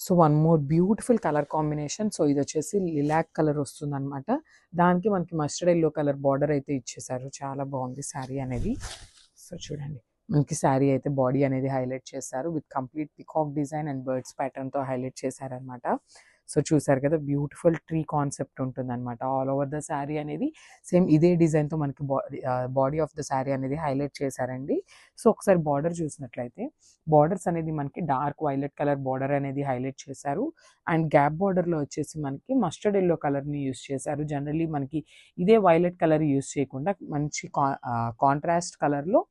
So one more beautiful colour combination. So ఇది వచ్చేసి lilac colour వస్తుందన్నమాట. దానికి మనకి మస్టర్డ్ ఎల్లో కలర్ బార్డర్ అయితే ఇచ్చేసారు. చాలా బాగుంది శారీ అనేది. సో చూడండి, మనకి శారీ అయితే బాడీ అనేది హైలైట్ చేశారు with complete peacock design and birds ప్యాటర్న్తో హైలైట్ చేశారనమాట. సో చూసారు కదా, బ్యూటిఫుల్ ట్రీ కాన్సెప్ట్ ఉంటుందన్నమాట ఆల్ ఓవర్ ద శారీ అనేది. సేమ్ ఇదే డిజైన్తో మనకి బాడీ ఆఫ్ ద శారీ అనేది హైలైట్ చేశారండి. సో ఒకసారి బార్డర్ చూసినట్లయితే బార్డర్స్ అనేది మనకి డార్క్ వైలెట్ కలర్ బార్డర్ అనేది హైలైట్ చేశారు. అండ్ గ్యాప్ బార్డర్లో వచ్చేసి మనకి మస్టర్డ్ ఎల్లో కలర్ని యూస్ చేశారు. జనరలీ మనకి ఇదే వైలెట్ కలర్ యూస్ చేయకుండా మంచి కాంట్రాస్ట్ కలర్లో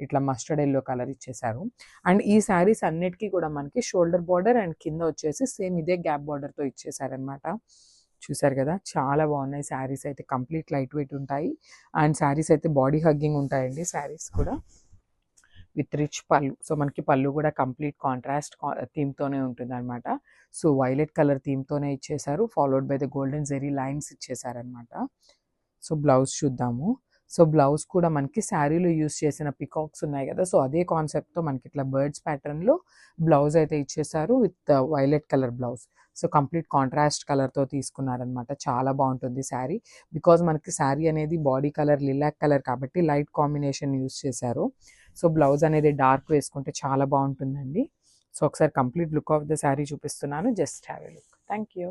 ఇట్లా మస్టర్డ్ ఎల్లో కలర్ ఇచ్చేసారు. అండ్ ఈ శారీస్ అన్నిటికీ కూడా మనకి షోల్డర్ బార్డర్ అండ్ కింద వచ్చేసి సేమ్ ఇదే గ్యాప్ బార్డర్తో ఇచ్చేసారనమాట. చూసారు కదా, చాలా బాగున్నాయి శారీస్ అయితే. కంప్లీట్ లైట్ వెయిట్ ఉంటాయి అండ్ శారీస్ అయితే బాడీ హగ్గింగ్ ఉంటాయండి శారీస్ కూడా విత్ రిచ్ పళ్ళు. సో మనకి పళ్ళు కూడా కంప్లీట్ కాంట్రాస్ట్ థీమ్తోనే ఉంటుంది అనమాట. సో వైలెట్ కలర్ థీమ్తోనే ఇచ్చేసారు, followed by the golden zari lines ఇచ్చేసారనమాట. సో బ్లౌజ్ చూద్దాము. సో బ్లౌజ్ కూడా మనకి శారీలో యూస్ చేసిన పికాక్స్ ఉన్నాయి కదా, సో అదే కాన్సెప్ట్తో మనకి ఇట్లా బర్డ్స్ ప్యాటర్న్లో బ్లౌజ్ అయితే ఇచ్చేసారు with violet colour blouse. So complete contrast కలర్తో తీసుకున్నారనమాట. చాలా బాగుంటుంది శారీ. బికాజ్ మనకి శారీ అనేది బాడీ కలర్ లిలాక్ కలర్ కాబట్టి లైట్ కాంబినేషన్ యూస్ చేశారు. సో బ్లౌజ్ అనేది డార్క్ వేసుకుంటే చాలా బాగుంటుందండి. సో ఒకసారి complete look of the sari చూపిస్తున్నాను, just have a look. Thank you.